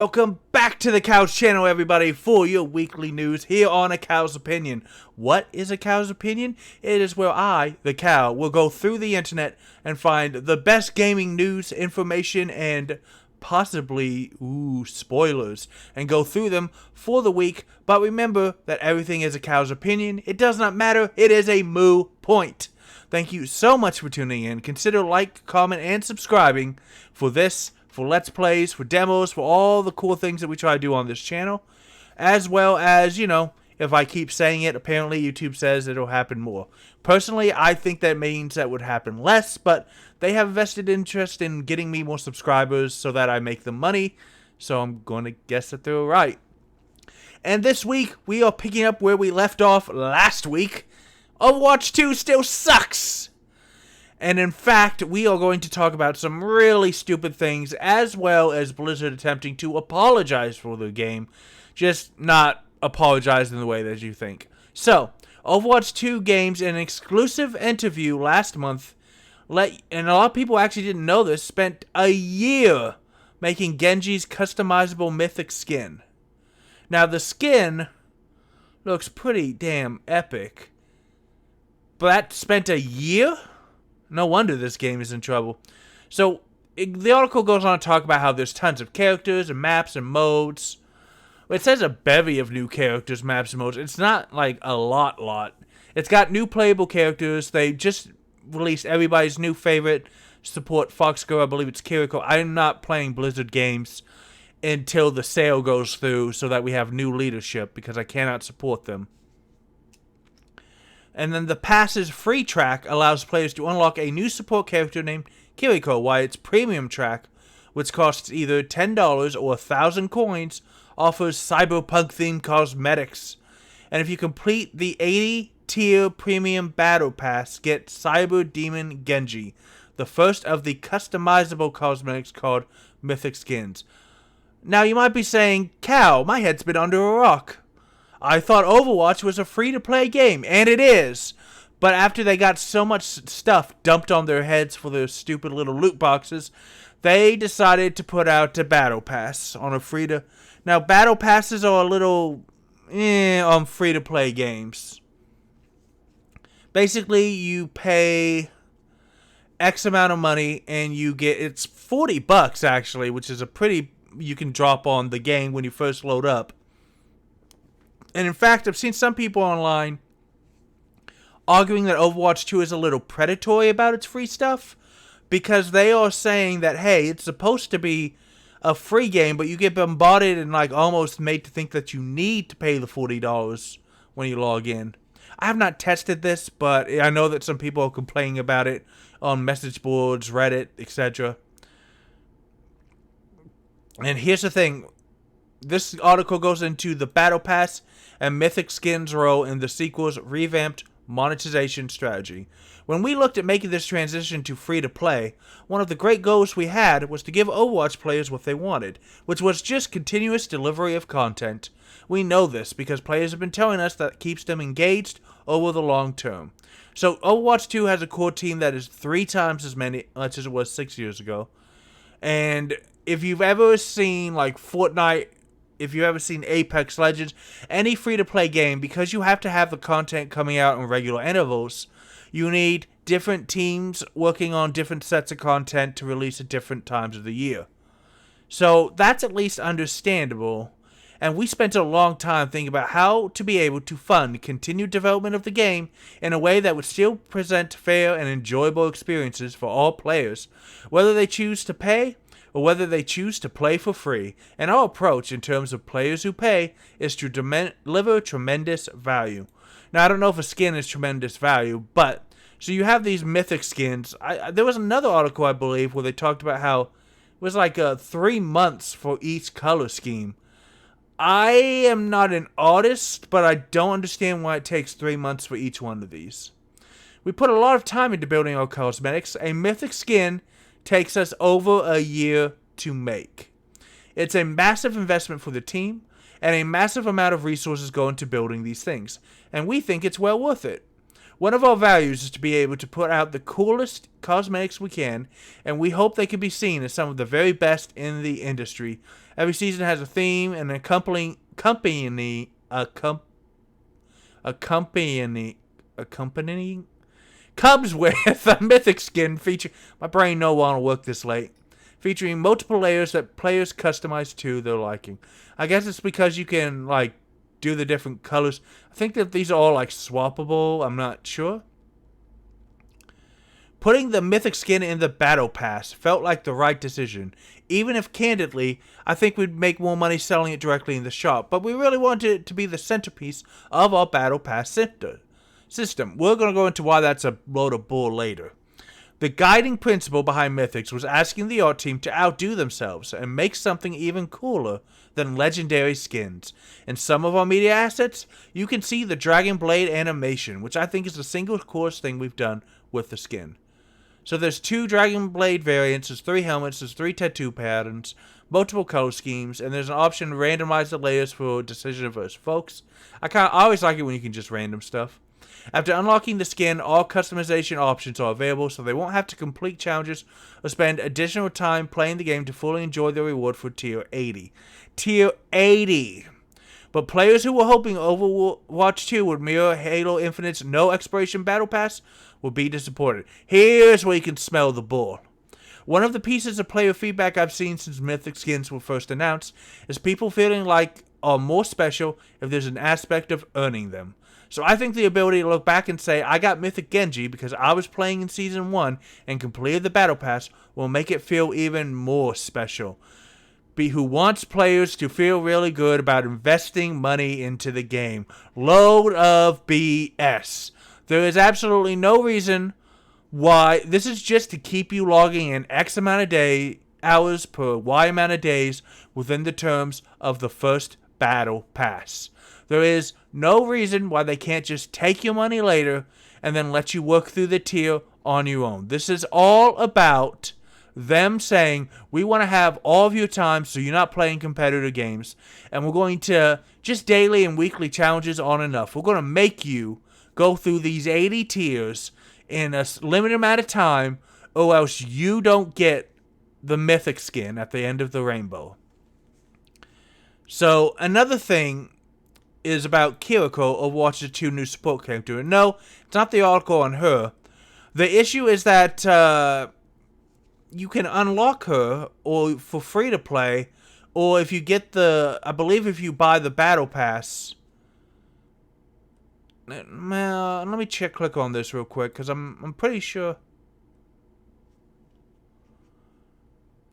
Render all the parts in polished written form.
Welcome back to the Cow's channel, everybody, for your weekly news here on A Cow's Opinion. What is A Cow's Opinion? It is where I, the Cow, will go through the internet and find the best gaming news, information, and possibly, spoilers, and go through them for the week. But remember that everything is A Cow's Opinion. It does not matter. It is a moo point. Thank you so much for tuning in. Consider like, comment, and subscribing for this, for Let's Plays, for demos, for all the cool things that we try to do on this channel. As well as, if I keep saying it, apparently YouTube says it'll happen more. Personally, I think that means that would happen less, but they have a vested interest in getting me more subscribers so that I make them money. So I'm going to guess that they're right. And this week, we are picking up where we left off last week. Overwatch 2 still sucks! And in fact, we are going to talk about some really stupid things, as well as Blizzard attempting to apologize for the game, just not apologize in the way that you think. So, Overwatch 2 Games, in an exclusive interview last month, and a lot of people actually didn't know this, spent a year making Genji's customizable mythic skin. Now, the skin looks pretty damn epic, but that spent a year? No wonder this game is in trouble. So, the article goes on to talk about how there's tons of characters and maps and modes. It says a bevy of new characters, maps, and modes. It's not like a lot. It's got new playable characters. They just released everybody's new favorite support, Foxgirl. I believe it's Kiriko. I'm not playing Blizzard games until the sale goes through so that we have new leadership, because I cannot support them. And then the Pass's free track allows players to unlock a new support character named Kiriko, while its premium track, which costs either $10 or 1,000 coins, offers cyberpunk-themed cosmetics. And if you complete the 80-tier premium battle pass, get Cyber Demon Genji, the first of the customizable cosmetics called Mythic Skins. Now you might be saying, Cow, my head's been under a rock. I thought Overwatch was a free-to-play game, and it is. But after they got so much stuff dumped on their heads for their stupid little loot boxes, they decided to put out a Battle Pass on a free-to... Now, Battle Passes are a little on free-to-play games. Basically, you pay X amount of money, and you get... It's $40, actually, which is a pretty... You can drop on the game when you first load up. And in fact, I've seen some people online arguing that Overwatch 2 is a little predatory about its free stuff, because they are saying that, hey, it's supposed to be a free game, but you get bombarded and almost made to think that you need to pay the $40 when you log in. I have not tested this, but I know that some people are complaining about it on message boards, Reddit, etc. And here's the thing. This article goes into the Battle Pass and Mythic Skins' role in the sequel's revamped monetization strategy. When we looked at making this transition to free-to-play, one of the great goals we had was to give Overwatch players what they wanted, which was just continuous delivery of content. We know this because players have been telling us that keeps them engaged over the long term. So Overwatch 2 has a core team that is 3 times as much as it was 6 years ago. And if you've ever seen Fortnite, if you've ever seen Apex Legends, any free-to-play game, because you have to have the content coming out in regular intervals, you need different teams working on different sets of content to release at different times of the year. So that's at least understandable, and we spent a long time thinking about how to be able to fund continued development of the game in a way that would still present fair and enjoyable experiences for all players, whether they choose to pay or whether they choose to play for free. And our approach in terms of players who pay is to deliver tremendous value. Now, I don't know if a skin is tremendous value, but so you have these mythic skins. There was another article, I believe, where they talked about how it was 3 months for each color scheme. I am not an artist, but I don't understand why it takes 3 months for each one of these. We put a lot of time into building our cosmetics. A mythic skin takes us over a year to make. It's a massive investment for the team, and a massive amount of resources go into building these things, and we think it's well worth it. One of our values is to be able to put out the coolest cosmetics we can, and we hope they can be seen as some of the very best in the industry. Every season has a theme and accompanying comes with a mythic skin feature. My brain no longer work this late. Featuring multiple layers that players customize to their liking. I guess it's because you can like do the different colors. I think that these are all like swappable. I'm not sure. Putting the mythic skin in the battle pass felt like the right decision. Even if candidly, I think we'd make more money selling it directly in the shop. But we really wanted it to be the centerpiece of our battle pass system. We're going to go into why that's a load of bull later. The guiding principle behind Mythics was asking the art team to outdo themselves and make something even cooler than legendary skins. In some of our media assets, you can see the Dragon Blade animation, which I think is the single coolest thing we've done with the skin. So there's 2 Dragon Blade variants, there's 3 helmets, there's 3 tattoo patterns, multiple color schemes, and there's an option to randomize the layers for decision of us. Folks, I always like it when you can just random stuff. After unlocking the skin, all customization options are available, so they won't have to complete challenges or spend additional time playing the game to fully enjoy the reward for Tier 80. Tier 80! But players who were hoping Overwatch 2 would mirror Halo Infinite's no expiration battle pass will be disappointed. Here's where you can smell the bull. One of the pieces of player feedback I've seen since Mythic skins were first announced is people feeling like are more special if there's an aspect of earning them. So I think the ability to look back and say, I got Mythic Genji because I was playing in Season 1 and completed the Battle Pass will make it feel even more special. Who wants players to feel really good about investing money into the game. Load of BS. There is absolutely no reason why. This is just to keep you logging in X amount of hours per Y amount of days within the terms of the first Battle Pass. There is no reason why they can't just take your money later and then let you work through the tier on your own. This is all about them saying, we want to have all of your time so you're not playing competitive games, and we're going to just daily and weekly challenges on enough. We're going to make you go through these 80 tiers in a limited amount of time, or else you don't get the mythic skin at the end of the rainbow. So another thing is about Kiriko, Overwatch's 2 new support character. And no, it's not the article on her. The issue is that you can unlock her or for free to play, or if you get I believe if you buy the battle pass. Let me click on this real quick because I'm pretty sure.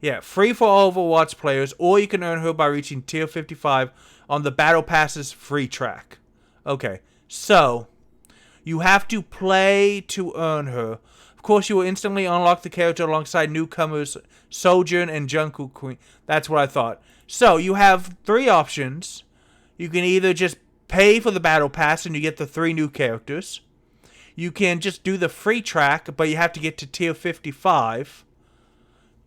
Yeah, free for all Overwatch players, or you can earn her by reaching tier 55 on the Battle Pass's free track. Okay, so you have to play to earn her. Of course, you will instantly unlock the character alongside newcomers Sojourn and Jungle Queen. That's what I thought. So you have 3 options. You can either just pay for the Battle Pass and you get the 3 new characters. You can just do the free track, but you have to get to tier 55.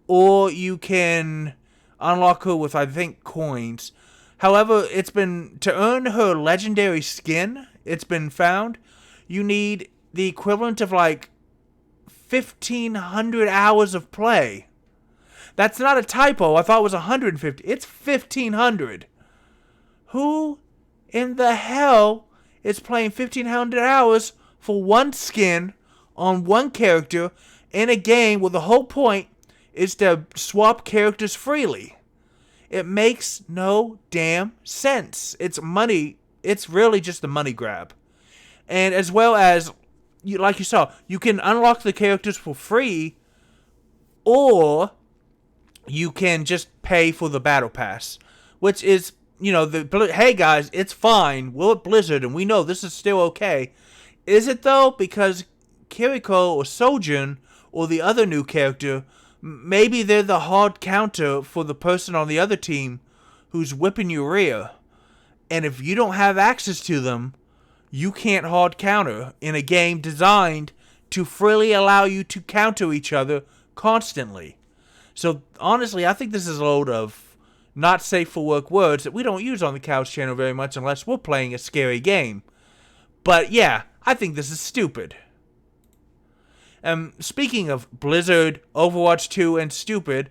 Or you can unlock her with, I think, coins. However, to earn her legendary skin, it's been found, you need the equivalent of like 1,500 hours of play. That's not a typo. I thought it was 150. It's 1,500. Who in the hell is playing 1,500 hours for one skin on one character in a game where the whole point is to swap characters freely? It makes no damn sense. It's money. It's really just a money grab. And as well as, like you saw, you can unlock the characters for free, or you can just pay for the battle pass, which is, hey guys, it's fine. We're at Blizzard, and we know this is still okay. Is it though? Because Kiriko or Sojourn or the other new character, maybe they're the hard counter for the person on the other team who's whipping your rear. And if you don't have access to them, you can't hard counter in a game designed to freely allow you to counter each other constantly. So honestly, I think this is a load of not safe for work words that we don't use on the Couch channel very much unless we're playing a scary game. But yeah, I think this is stupid. Speaking of Blizzard, Overwatch 2, and stupid,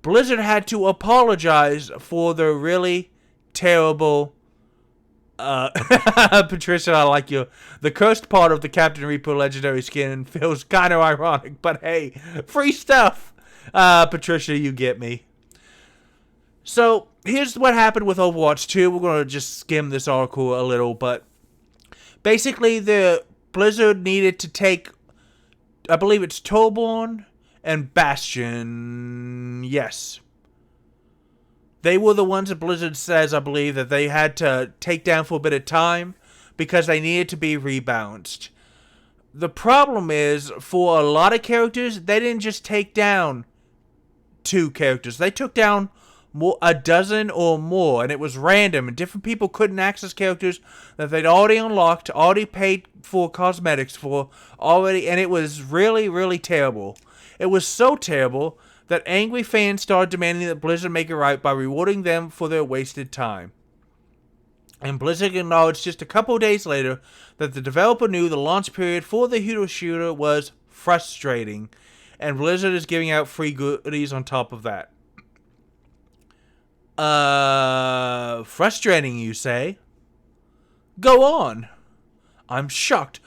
Blizzard had to apologize for the really terrible... Patricia, I like you. The cursed part of the Captain Reaper legendary skin feels kind of ironic, but hey, free stuff. Patricia, you get me. So, here's what happened with Overwatch 2. We're going to just skim this article a little, but basically, the Blizzard needed to take, I believe it's Torbjorn and Bastion. Yes. They were the ones that Blizzard says, I believe, that they had to take down for a bit of time because they needed to be rebalanced. The problem is, for a lot of characters, they didn't just take down 2 characters. They took down a dozen or more, and it was random, and different people couldn't access characters that they'd already unlocked, already paid for cosmetics for, and it was really, really terrible. It was so terrible that angry fans started demanding that Blizzard make it right by rewarding them for their wasted time. And Blizzard acknowledged just a couple days later that the developer knew the launch period for the hero shooter was frustrating, and Blizzard is giving out free goodies on top of that. Frustrating, you say? Go on. I'm shocked,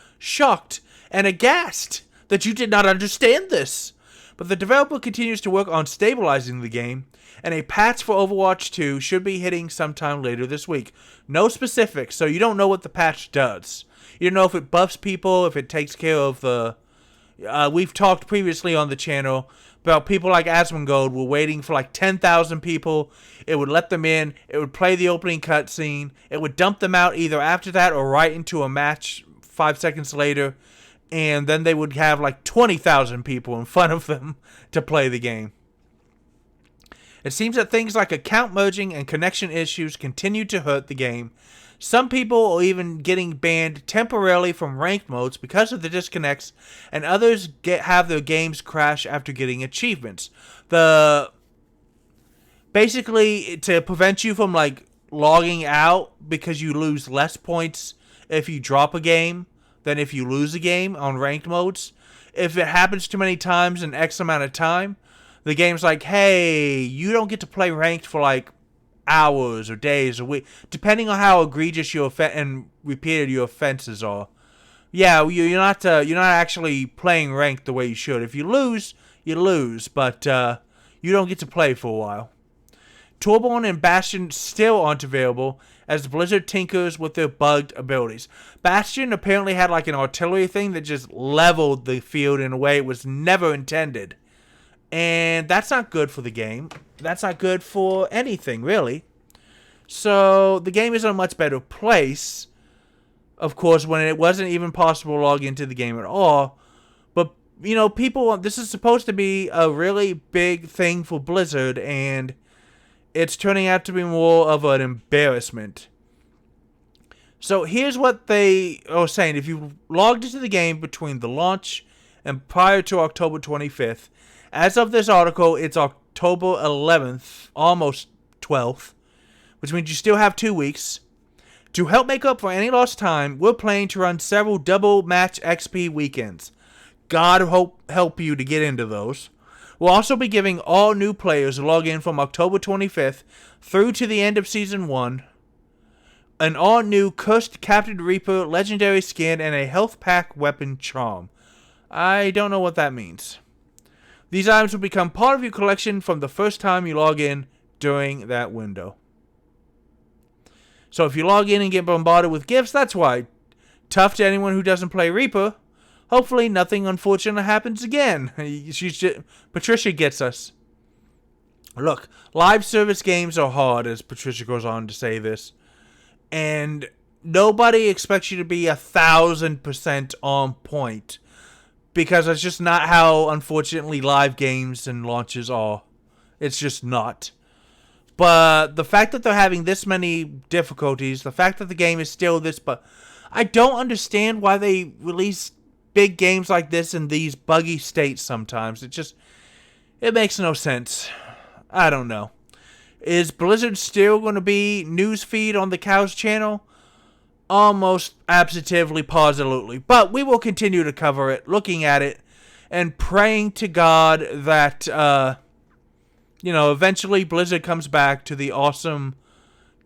and aghast that you did not understand this. But the developer continues to work on stabilizing the game, and a patch for Overwatch 2 should be hitting sometime later this week. No specifics, so you don't know what the patch does. You don't know if it buffs people, if it takes care of the... we've talked previously on the channel about people like Asmongold were waiting for like 10,000 people. It would let them in. It would play the opening cutscene. It would dump them out either after that or right into a match 5 seconds later. And then they would have like 20,000 people in front of them to play the game. It seems that things like account merging and connection issues continue to hurt the game. Some people are even getting banned temporarily from ranked modes because of the disconnects, and others have their games crash after getting achievements. Basically, to prevent you from like logging out because you lose less points if you drop a game than if you lose a game on ranked modes. If it happens too many times in X amount of time, the game's like, hey, you don't get to play ranked for like hours or days or weeks, depending on how egregious your and repeated your offenses are. Yeah, you're not actually playing ranked the way you should. If you lose, you lose, but you don't get to play for a while. Torbjorn and Bastion still aren't available as Blizzard tinkers with their bugged abilities. Bastion apparently had like an artillery thing that just leveled the field in a way it was never intended. And that's not good for the game. That's not good for anything, really. So, the game is in a much better place, of course, when it wasn't even possible to log into the game at all. But, you know, this is supposed to be a really big thing for Blizzard, and it's turning out to be more of an embarrassment. So, here's what they are saying. If you logged into the game between the launch and prior to October 25th, as of this article, it's October 11th, almost 12th, which means you still have 2 weeks. To help make up for any lost time, we're planning to run several double match XP weekends. God help you to get into those. We'll also be giving all new players a login from October 25th through to the end of Season 1, an all-new Cursed Captain Reaper legendary skin, and a health pack weapon charm. I don't know what that means. These items will become part of your collection from the first time you log in during that window. So if you log in and get bombarded with gifts, that's why. Tough to anyone who doesn't play Reaper. Hopefully nothing unfortunate happens again. Patricia gets us. Look, live service games are hard, as Patricia goes on to say this. And nobody expects you to be 1,000% on point. Because that's just not how, unfortunately, live games and launches are. It's just not. But the fact that they're having this many difficulties, the fact that the game is still this... But I don't understand why they release big games like this in these buggy states sometimes. It makes no sense. I don't know. Is Blizzard still going to be newsfeed on the Cows channel? almost absolutely positively. But we will continue to cover it, looking at it, and praying to God that, eventually Blizzard comes back to the awesome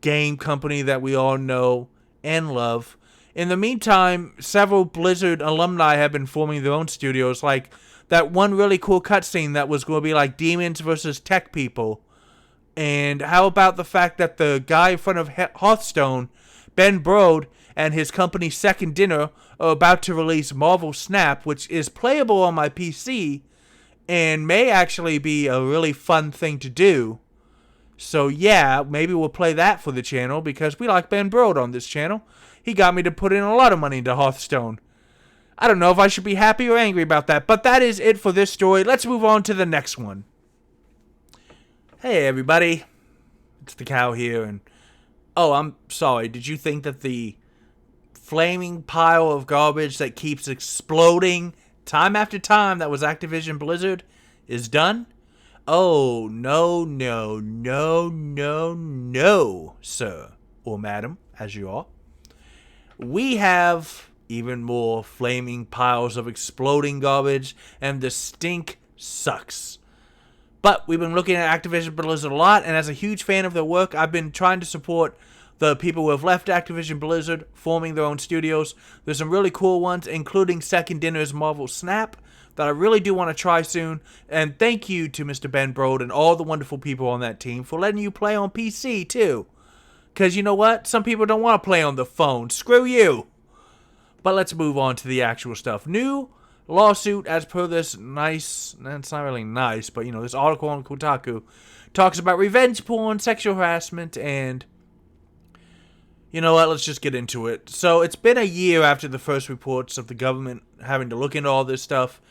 game company that we all know and love. In the meantime, several Blizzard alumni have been forming their own studios, like that one really cool cutscene that was going to be like demons versus tech people. And how about the fact that the guy in front of Hearthstone, Ben Brode, and his company Second Dinner are about to release Marvel Snap, which is playable on my PC and may actually be a really fun thing to do. So yeah, maybe we'll play that for the channel because we like Ben Brode on this channel. He got me to put in a lot of money into Hearthstone. I don't know if I should be happy or angry about that, but that is it for this story. Let's move on to the next one. Hey everybody, it's the Cow here, and oh, I'm sorry, did you think that the flaming pile of garbage that keeps exploding time after time that was Activision Blizzard is done? Oh, no, no, no, no, no, sir, or madam, as you are. We have even more flaming piles of exploding garbage, and the stink sucks. But we've been looking at Activision Blizzard a lot, and as a huge fan of their work, I've been trying to support the people who have left Activision Blizzard, forming their own studios. There's some really cool ones, including Second Dinner's Marvel Snap, that I really do want to try soon. And thank you to Mr. Ben Brode and all the wonderful people on that team for letting you play on PC, too. Because you know what? Some people don't want to play on the phone. Screw you! But let's move on to the actual stuff. New lawsuit, as per this nice, it's not really nice, but this article on Kotaku talks about revenge porn, sexual harassment, and you know what, let's just get into it. So it's been a year after the first reports of the government having to look into all this stuff,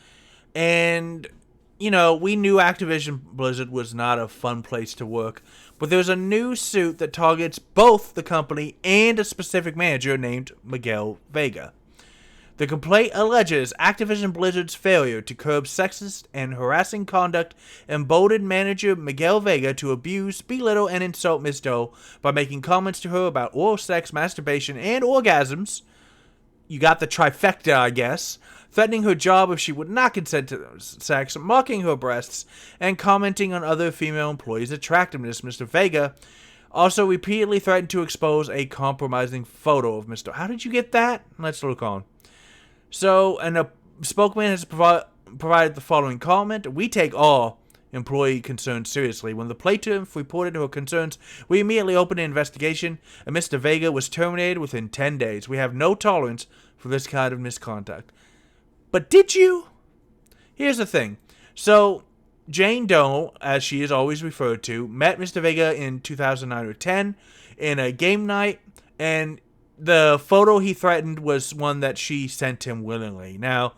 and we knew Activision Blizzard was not a fun place to work, but there's a new suit that targets both the company and a specific manager named Miguel Vega. The complaint alleges Activision Blizzard's failure to curb sexist and harassing conduct emboldened manager Miguel Vega to abuse, belittle, and insult Ms. Doe by making comments to her about oral sex, masturbation, and orgasms. You got the trifecta, I guess. Threatening her job if she would not consent to sex, mocking her breasts, and commenting on other female employees' attractiveness. Mr. Vega also repeatedly threatened to expose a compromising photo of Mr. How did you get that? Let's look on. So, and a spokesman has provided the following comment. We take all employee concerns seriously. When the plaintiff reported her concerns, we immediately opened an investigation, and Mr. Vega was terminated within 10 days. We have no tolerance for this kind of misconduct. But did you? Here's the thing. So, Jane Doe, as she is always referred to, met Mr. Vega in 2009 or 10 in a game night, and the photo he threatened was one that she sent him willingly. Now,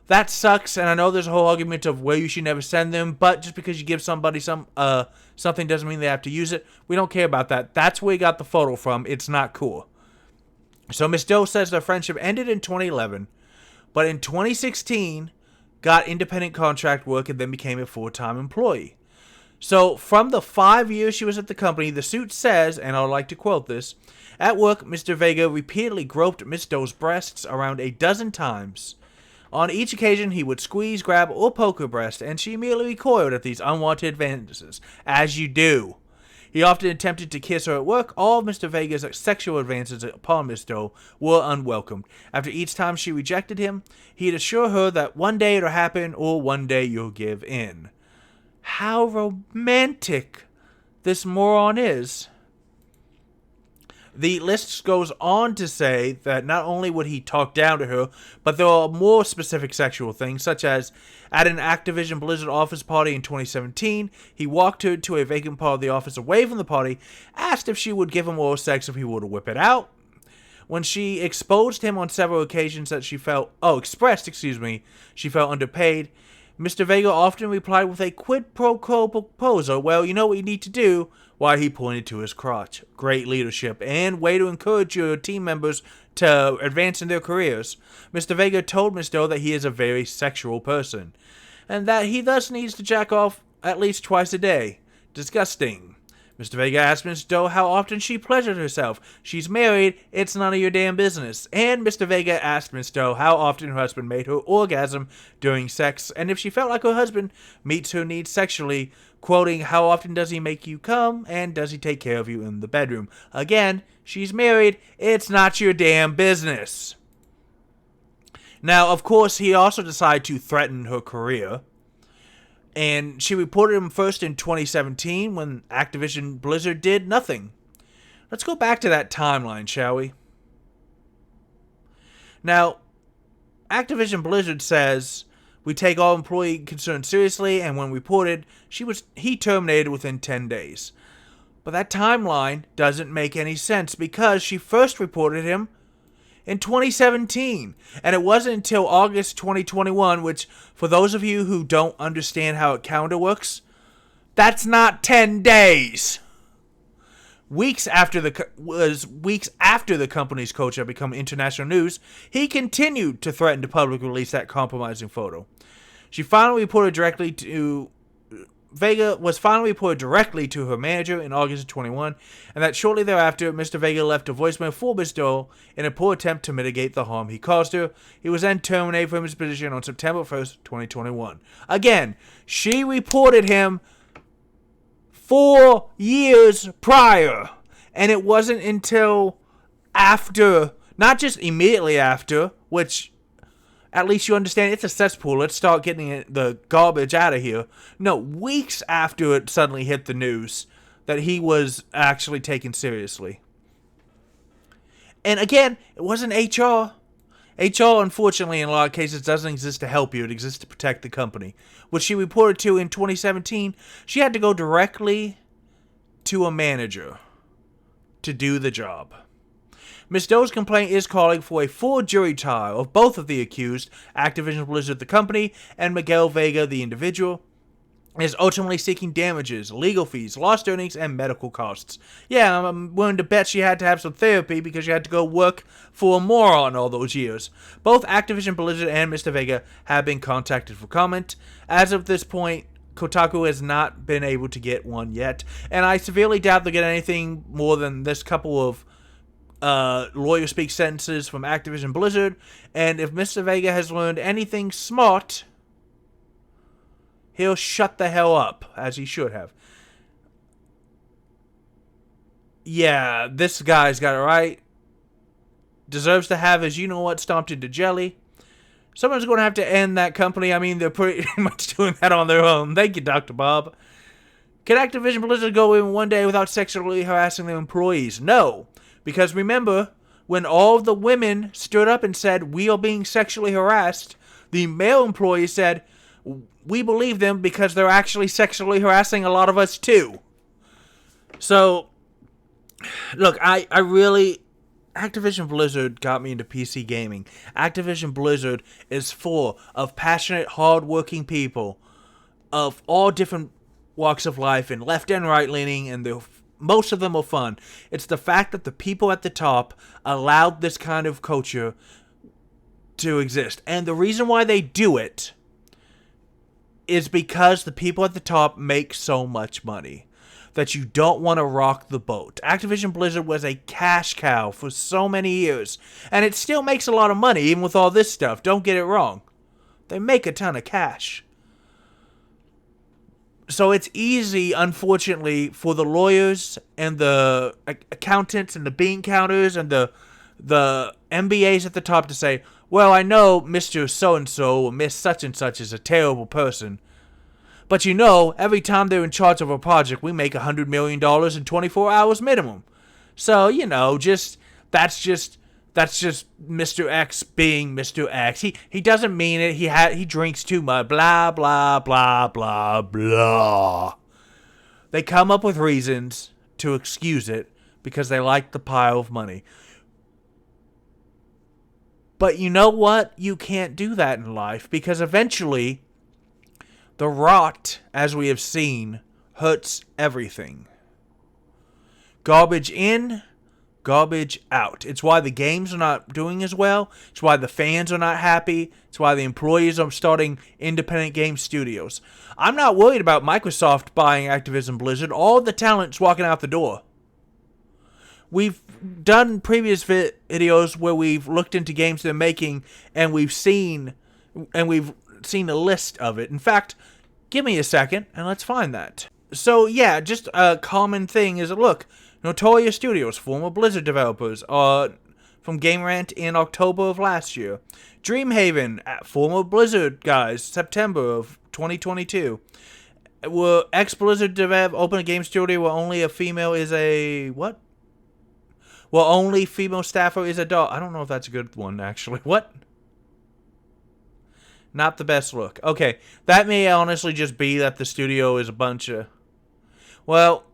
that sucks, and I know there's a whole argument of where you should never send them, but just because you give somebody something doesn't mean they have to use it. We don't care about that. That's where he got the photo from. It's not cool. So Ms. Doe says their friendship ended in 2011, but in 2016, got independent contract work and then became a full-time employee. So, from the 5 years she was at the company, the suit says, and I'd like to quote this, at work, Mr. Vega repeatedly groped Miss Doe's breasts around a dozen times. On each occasion, he would squeeze, grab, or poke her breast, and she immediately recoiled at these unwanted advances, as you do. He often attempted to kiss her at work. All of Mr. Vega's sexual advances upon Miss Doe were unwelcomed. After each time she rejected him, he'd assure her that one day it'll happen, or one day you'll give in. How romantic this moron is. The list goes on to say that not only would he talk down to her, but there are more specific sexual things, such as at an Activision Blizzard office party in 2017, he walked her to a vacant part of the office away from the party, asked if she would give him oral sex if he were to whip it out. When she exposed him on several occasions that she felt underpaid, Mr. Vega often replied with a quid pro quo proposal. Well, you know what you need to do? Why, he pointed to his crotch. Great leadership and way to encourage your team members to advance in their careers. Mr. Vega told Ms. Doe that he is a very sexual person, and that he thus needs to jack off at least twice a day. Disgusting. Mr. Vega asked Ms. Doe how often she pleasured herself. She's married, it's none of your damn business. And Mr. Vega asked Ms. Doe how often her husband made her orgasm during sex, and if she felt like her husband meets her needs sexually, quoting, how often does he make you come, and does he take care of you in the bedroom? Again, she's married, it's not your damn business. Now, of course, he also decided to threaten her career. And she reported him first in 2017 when Activision Blizzard did nothing. Let's go back to that timeline, shall we? Now, Activision Blizzard says, we take all employee concerns seriously, and when reported, he terminated within 10 days. But that timeline doesn't make any sense because she first reported him in 2017, and it wasn't until August 2021, which, for those of you who don't understand how a calendar works, that's not 10 days. Weeks after the company's coach had become international news, he continued to threaten to publicly release that compromising photo. Vega was finally reported directly to her manager in August of 21, and that shortly thereafter, Mr. Vega left a voicemail for Ms. Doe in a poor attempt to mitigate the harm he caused her. He was then terminated from his position on September 1st, 2021. Again, she reported him 4 years prior, and it wasn't until after, not just immediately after, which at least you understand it's a cesspool. Let's start getting the garbage out of here. No, weeks after it suddenly hit the news that he was actually taken seriously. And again, it wasn't HR. HR, unfortunately, in a lot of cases, doesn't exist to help you. It exists to protect the company. What she reported to in 2017, she had to go directly to a manager to do the job. Ms. Doe's complaint is calling for a full jury trial of both of the accused, Activision Blizzard the company, and Miguel Vega the individual, is ultimately seeking damages, legal fees, lost earnings, and medical costs. Yeah, I'm willing to bet she had to have some therapy because she had to go work for a moron all those years. Both Activision Blizzard and Mr. Vega have been contacted for comment. As of this point, Kotaku has not been able to get one yet, and I severely doubt they'll get anything more than this couple of lawyer speak sentences from Activision Blizzard, and if Mr. Vega has learned anything smart, he'll shut the hell up, as he should have. Yeah, this guy's got it right. Deserves to have his you-know-what stomped into jelly. Someone's going to have to end that company. I mean, they're pretty much doing that on their own. Thank you, Dr. Bob. Can Activision Blizzard go in one day without sexually harassing their employees? No. Because remember, when all of the women stood up and said, we are being sexually harassed, the male employees said, we believe them because they're actually sexually harassing a lot of us too. So, look, I really, Activision Blizzard got me into PC gaming. Activision Blizzard is full of passionate, hard-working people of all different walks of life and left and right-leaning, and most of them are fun. It's the fact that the people at the top allowed this kind of culture to exist. And the reason why they do it is because the people at the top make so much money that you don't want to rock the boat. Activision Blizzard was a cash cow for so many years, and it still makes a lot of money even with all this stuff. Don't get it wrong. They make a ton of cash. So it's easy, unfortunately, for the lawyers and the accountants and the bean counters and the MBAs at the top to say, well, I know Mr. So-and-so or Miss such-and-such is a terrible person. But you know, every time they're in charge of a project, we make $100 million in 24 hours minimum. So, you know, that's just Mr. X being Mr. X. He doesn't mean it. He drinks too much. Blah, blah, blah, blah, blah. They come up with reasons to excuse it because they like the pile of money. But you know what? You can't do that in life because eventually the rot, as we have seen, hurts everything. Garbage in, garbage out. It's why the games are not doing as well. It's why the fans are not happy. It's why the employees are starting independent game studios. I'm not worried about Microsoft buying Activision Blizzard. All the talent's walking out the door. We've done previous videos where we've looked into games they're making, and we've seen a list of it. In fact, give me a second and let's find that. So yeah, just a common thing is, look, Notorious Studios, former Blizzard developers, from Game Rant in October of last year. Dreamhaven, former Blizzard guys, September of 2022. Were ex-Blizzard dev, open a game studio where only a female is a, what? Well, only female staffer is a dog. I don't know if that's a good one, actually. What? Not the best look. Okay, that may honestly just be that the studio is a bunch of... Well,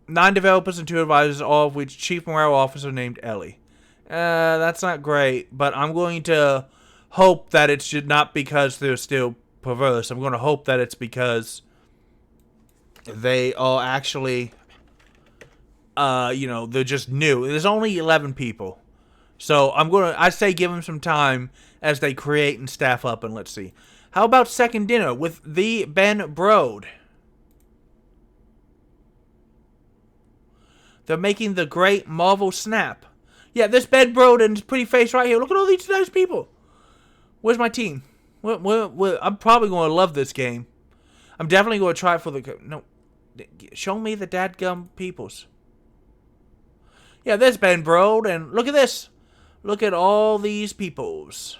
9 developers and 2 advisors, all of which Chief Morale Officer named Ellie. That's not great, but I'm going to hope that it's not because they're still perverse. I'm going to hope that it's because they are actually... they're just new. There's only 11 people. So I say give them some time as they create and staff up, and let's see. How about Second Dinner with the Ben Brode? They're making the great Marvel Snap. Yeah, this Ben Brode and his pretty face right here. Look at all these nice people. Where's my team? I'm probably going to love this game. I'm definitely going to try it for the... No. Show me the dadgum peoples. Yeah, there's Ben Brode, and look at this. Look at all these peoples.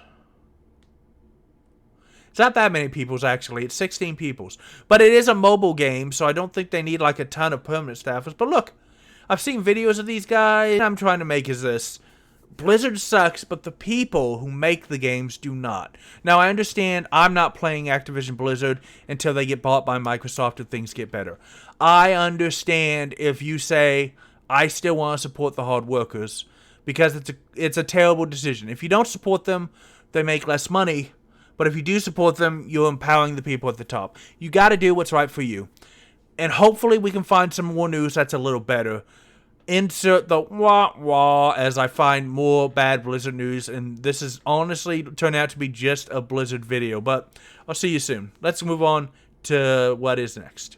It's not that many peoples, actually. It's 16 peoples. But it is a mobile game, so I don't think they need, like, a ton of permanent staffers. But look, I've seen videos of these guys. What I'm trying to make is this. Blizzard sucks, but the people who make the games do not. Now, I understand I'm not playing Activision Blizzard until they get bought by Microsoft and things get better. I understand if you say, I still want to support the hard workers, because it's a terrible decision. If you don't support them, they make less money. But if you do support them, you're empowering the people at the top. You got to do what's right for you. And hopefully we can find some more news that's a little better. Insert the wah-wah as I find more bad Blizzard news. And this is honestly turned out to be just a Blizzard video. But I'll see you soon. Let's move on to what is next.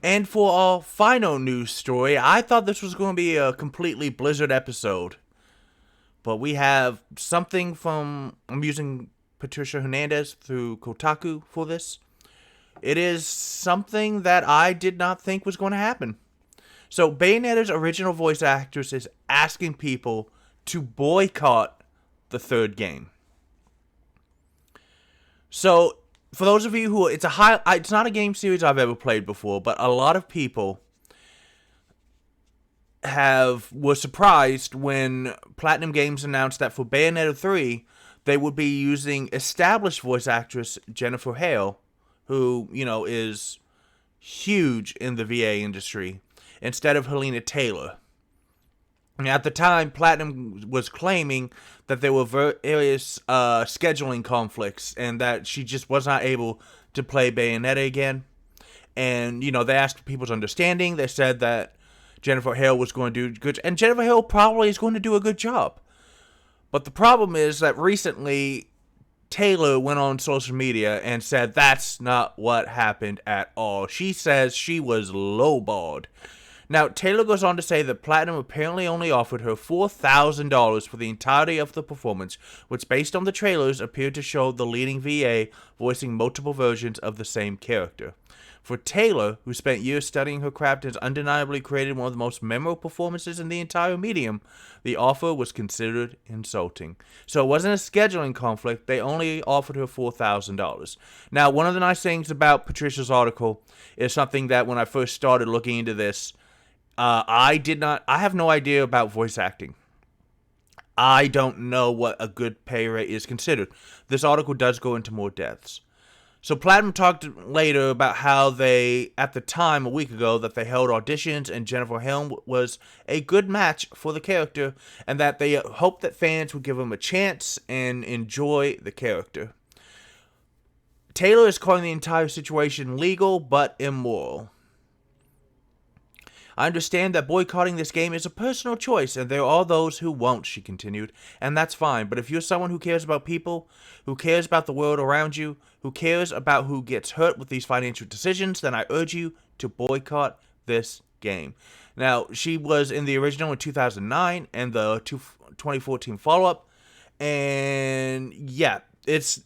And for our final news story, I thought this was going to be a completely Blizzard episode. But we have something from... I'm using Patricia Hernandez through Kotaku for this. It is something that I did not think was going to happen. So, Bayonetta's original voice actress is asking people to boycott the third game. So, for those of you who... It's not a game series I've ever played before, but a lot of people were surprised when Platinum Games announced that for Bayonetta 3, they would be using established voice actress Jennifer Hale, who, is huge in the VA industry, instead of Helena Taylor. And at the time, Platinum was claiming that there were various scheduling conflicts and that she just was not able to play Bayonetta again. And, they asked for people's understanding. They said that Jennifer Hale was going to do good, and Jennifer Hale probably is going to do a good job. But the problem is that recently, Taylor went on social media and said that's not what happened at all. She says she was lowballed. Now, Taylor goes on to say that Platinum apparently only offered her $4,000 for the entirety of the performance, which, based on the trailers, appeared to show the leading VA voicing multiple versions of the same character. For Taylor, who spent years studying her craft and has undeniably created one of the most memorable performances in the entire medium, the offer was considered insulting. So it wasn't a scheduling conflict, they only offered her $4,000. Now, one of the nice things about Patricia's article is something that when I first started looking into this, I have no idea about voice acting. I don't know what a good pay rate is considered. This article does go into more depths. So Platinum talked later about how they, at the time, a week ago, that they held auditions and Jennifer Hale was a good match for the character and that they hoped that fans would give them a chance and enjoy the character. Taylor is calling the entire situation legal but immoral. I understand that boycotting this game is a personal choice, and there are those who won't, she continued, and that's fine. But if you're someone who cares about people, who cares about the world around you, who cares about who gets hurt with these financial decisions, then I urge you to boycott this game. Now, she was in the original in 2009 and the 2014 follow-up, and yeah, it's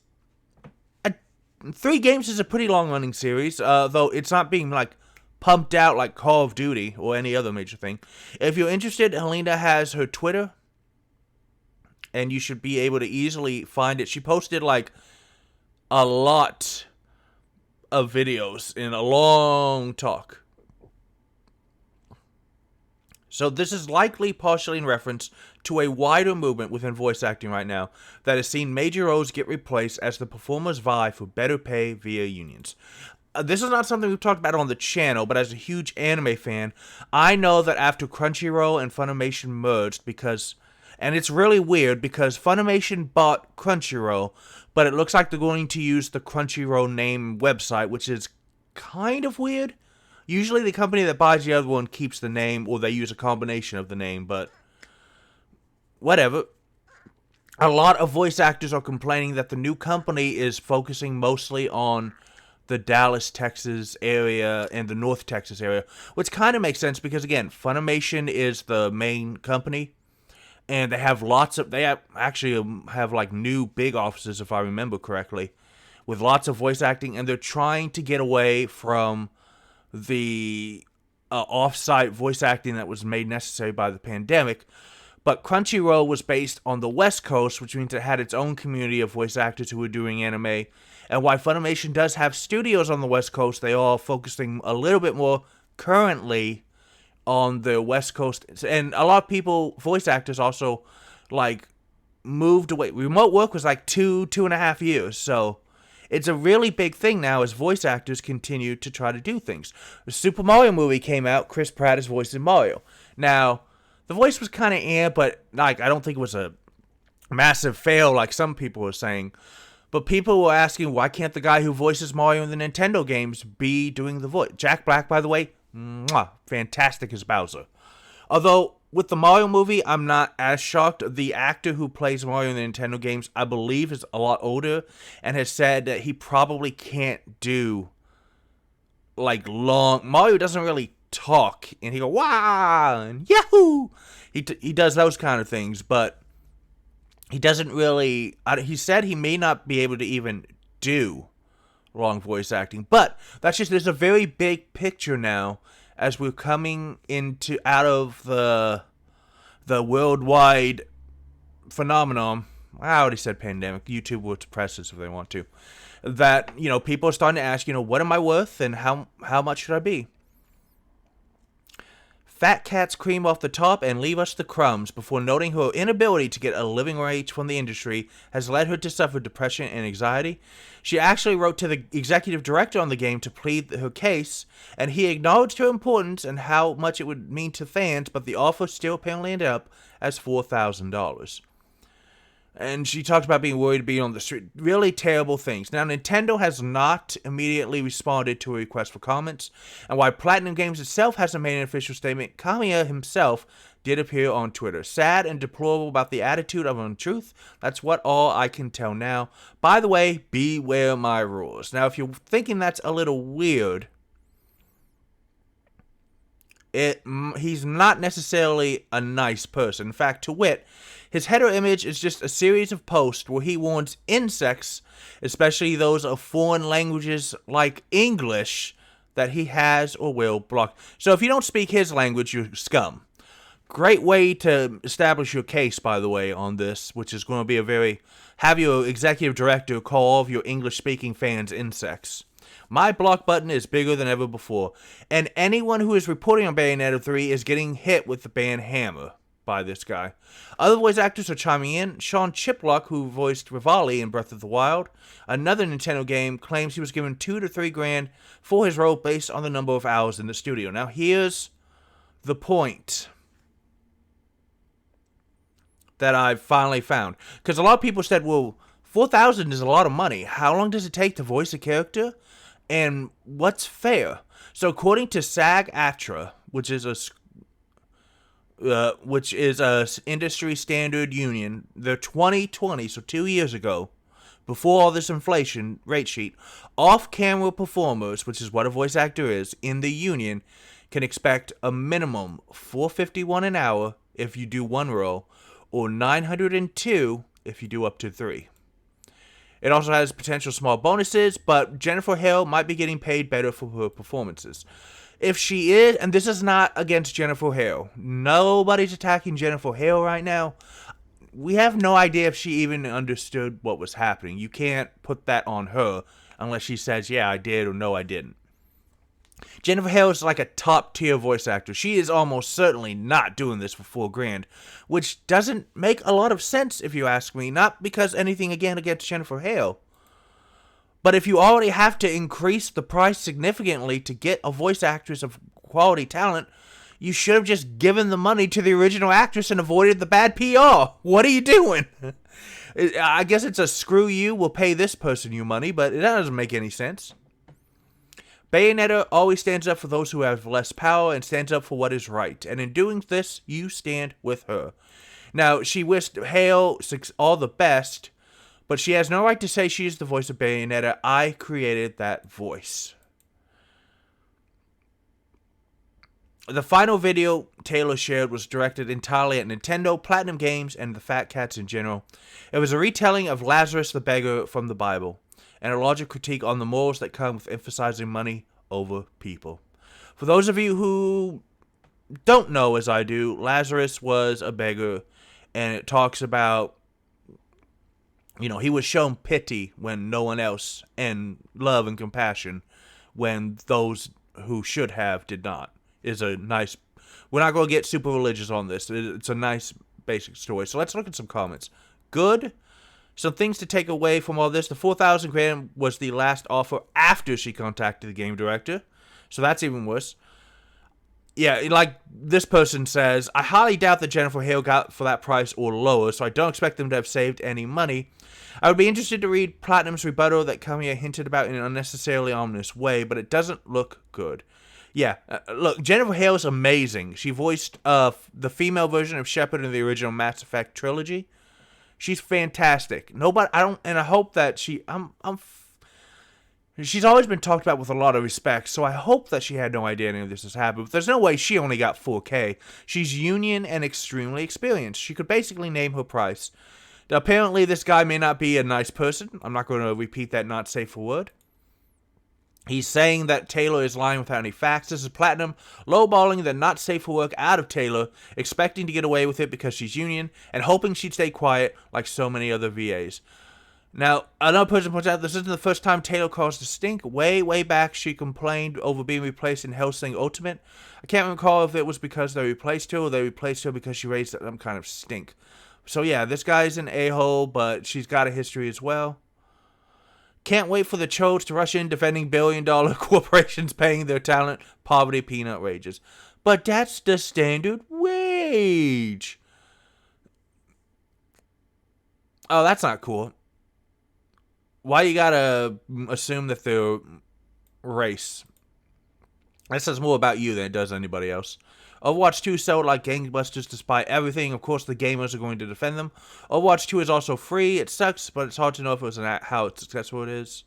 3 games is a pretty long-running series, though it's not being, like, pumped out like Call of Duty or any other major thing. If you're interested, Helena has her Twitter, and you should be able to easily find it. She posted, like, a lot of videos in a long talk. So this is likely partially in reference to a wider movement within voice acting right now that has seen major roles get replaced as the performers vie for better pay via unions. This is not something we've talked about on the channel, but as a huge anime fan, I know that after Crunchyroll and Funimation merged and it's really weird because Funimation bought Crunchyroll, but it looks like they're going to use the Crunchyroll name website, which is kind of weird. Usually the company that buys the other one keeps the name, or they use a combination of the name, but whatever. A lot of voice actors are complaining that the new company is focusing mostly on the Dallas, Texas area and the North Texas area, which kind of makes sense because, again, Funimation is the main company, and they actually have like new big offices, if I remember correctly, with lots of voice acting, and they're trying to get away from the off-site voice acting that was made necessary by the pandemic. But Crunchyroll was based on the West Coast, which means it had its own community of voice actors who were doing anime. And while Funimation does have studios on the West Coast, they are focusing a little bit more currently on the West Coast. And a lot of people, voice actors also, like, moved away. Remote work was like 2.5 years. So it's a really big thing now as voice actors continue to try to do things. The Super Mario movie came out. Chris Pratt is voicing Mario. Now, the voice was kind of but like I don't think it was a massive fail like some people were saying. But people were asking, why can't the guy who voices Mario in the Nintendo games be doing the voice? Jack Black, by the way, fantastic as Bowser. Although, with the Mario movie, I'm not as shocked. The actor who plays Mario in the Nintendo games, I believe, is a lot older and has said that he probably can't do, like, long... Mario doesn't really talk, and he go, wah, and yahoo! He does those kind of things, but he doesn't really... he said he may not be able to even do long voice acting, but that's just... There's a very big picture now as we're coming out of the worldwide phenomenon. I already said pandemic. YouTube will suppress this if they want to. That, people are starting to ask, what am I worth and how much should I be? Fat cats cream off the top and leave us the crumbs, before noting her inability to get a living wage from the industry has led her to suffer depression and anxiety. She actually wrote to the executive director on the game to plead her case, and he acknowledged her importance and how much it would mean to fans, but the offer still apparently ended up as $4,000. And she talked about being worried to be on the street. Really terrible things. Now, Nintendo has not immediately responded to a request for comments. And while Platinum Games itself hasn't made an official statement, Kamiya himself did appear on Twitter. Sad and deplorable about the attitude of untruth. That's all I can tell now. By the way, beware my rules. Now, if you're thinking that's a little weird, he's not necessarily a nice person. In fact, to wit, his header image is just a series of posts where he warns insects, especially those of foreign languages like English, that he has or will block. So if you don't speak his language, you're scum. Great way to establish your case, by the way, on this, which is going to be have your executive director call all of your English-speaking fans insects. My block button is bigger than ever before, and anyone who is reporting on Bayonetta 3 is getting hit with the ban hammer by this guy. Other voice actors are chiming in. Sean Chiplock, who voiced Rivali in Breath of the Wild, another Nintendo game, claims he was given $2 to $3 grand for his role based on the number of hours in the studio. Now, here's the point that I've finally found. Because a lot of people said, well, $4,000 is a lot of money. How long does it take to voice a character? And what's fair? So according to SAG-AFTRA, which is a industry standard union. The 2020, so 2 years ago, before all this inflation rate sheet, off-camera performers, which is what a voice actor is, in the union, can expect a minimum $451 an hour if you do one role, or $902 if you do up to 3. It also has potential small bonuses, but Jennifer Hale might be getting paid better for her performances. If she is, and this is not against Jennifer Hale, nobody's attacking Jennifer Hale right now. We have no idea if she even understood what was happening. You can't put that on her unless she says, yeah, I did, or no, I didn't. Jennifer Hale is like a top tier voice actor. She is almost certainly not doing this for $4,000, which doesn't make a lot of sense if you ask me. Not because anything against Jennifer Hale, but if you already have to increase the price significantly to get a voice actress of quality talent, you should have just given the money to the original actress and avoided the bad PR. What are you doing? I guess it's a screw you, we'll pay this person you money, but that doesn't make any sense. Bayonetta always stands up for those who have less power and stands up for what is right. And in doing this, you stand with her. Now, she wished Hale all the best, but she has no right to say she is the voice of Bayonetta. I created that voice. The final video Taylor shared was directed entirely at Nintendo, Platinum Games, and the Fat Cats in general. It was a retelling of Lazarus the Beggar from the Bible, and a larger critique on the morals that come with emphasizing money over people. For those of you who don't know as I do, Lazarus was a beggar, and it talks about, he was shown pity when no one else, and love and compassion when those who should have did not. Is a nice, we're not going to get super religious on this. It's a nice basic story. So let's look at some comments. Good. Some things to take away from all this. The $4,000 was the last offer after she contacted the game director. So that's even worse. Yeah, like this person says, I highly doubt that Jennifer Hale got for that price or lower, so I don't expect them to have saved any money. I would be interested to read Platinum's rebuttal that Kamiya hinted about in an unnecessarily ominous way, but it doesn't look good. Yeah, look, Jennifer Hale is amazing. She voiced the female version of Shepard in the original Mass Effect trilogy. She's fantastic. I hope that she's always been talked about with a lot of respect, so I hope that she had no idea any of this has happened. But there's no way she only got $4,000. She's union and extremely experienced. She could basically name her price. Now, apparently, this guy may not be a nice person. I'm not going to repeat that not safe for word. He's saying that Taylor is lying without any facts. This is Platinum lowballing the not safe for work out of Taylor, expecting to get away with it because she's union, and hoping she'd stay quiet like so many other VAs. Now, another person points out this isn't the first time Taylor caused a stink. Way back, she complained over being replaced in Hellsing Ultimate. I can't recall if it was because they replaced her or they replaced her because she raised some kind of stink. So yeah, this guy's an a-hole, but she's got a history as well. Can't wait for the Chodes to rush in defending billion-dollar corporations paying their talent poverty peanut wages. But that's the standard wage. Oh, that's not cool. Why you gotta assume that they're race? That says more about you than it does anybody else. Overwatch 2 sold like gangbusters despite everything. Of course, the gamers are going to defend them. Overwatch 2 is also free. It sucks, but it's hard to know if it was how successful it is.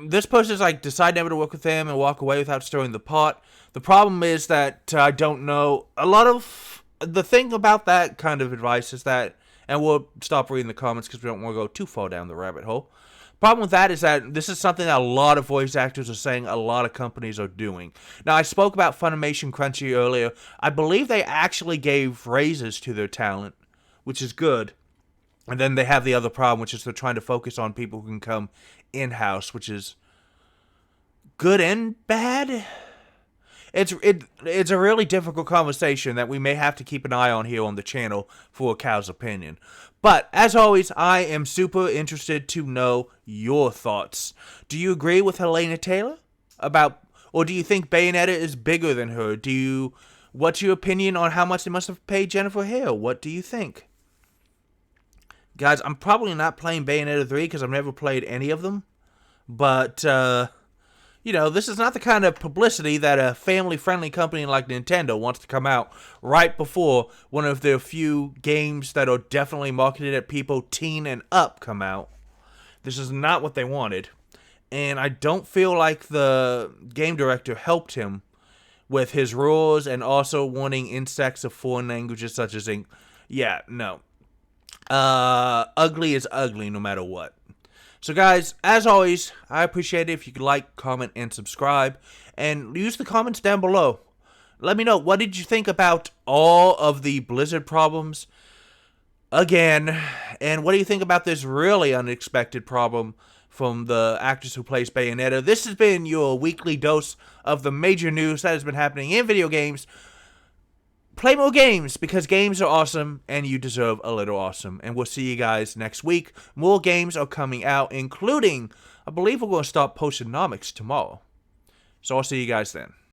This person is decide never to work with them and walk away without stirring the pot. The problem is that I don't know. A lot of the thing about that kind of advice is that, and we'll stop reading the comments because we don't want to go too far down the rabbit hole. Problem with that is that this is something that a lot of voice actors are saying a lot of companies are doing. Now, I spoke about Funimation Crunchy earlier. I believe they actually gave raises to their talent, which is good. And then they have the other problem, which is they're trying to focus on people who can come in-house, which is good and bad. It's a really difficult conversation that we may have to keep an eye on here on the channel for a cow's opinion. But, as always, I am super interested to know your thoughts. Do you agree with Helena Taylor? Or do you think Bayonetta is bigger than her? What's your opinion on how much they must have paid Jennifer Hale? What do you think? Guys, I'm probably not playing Bayonetta 3 because I've never played any of them. But, This is not the kind of publicity that a family-friendly company like Nintendo wants to come out right before one of their few games that are definitely marketed at people teen and up come out. This is not what they wanted. And I don't feel like the game director helped him with his rules and also wanting insects of foreign languages such as English. Yeah, no. Ugly is ugly no matter what. So guys, as always, I appreciate it if you could like, comment, and subscribe. And use the comments down below. Let me know, what did you think about all of the Blizzard problems again? And what do you think about this really unexpected problem from the actress who plays Bayonetta? This has been your weekly dose of the major news that has been happening in video games. Play more games, because games are awesome, and you deserve a little awesome. And we'll see you guys next week. More games are coming out, including, I believe we're going to start posting Nomics tomorrow. So I'll see you guys then.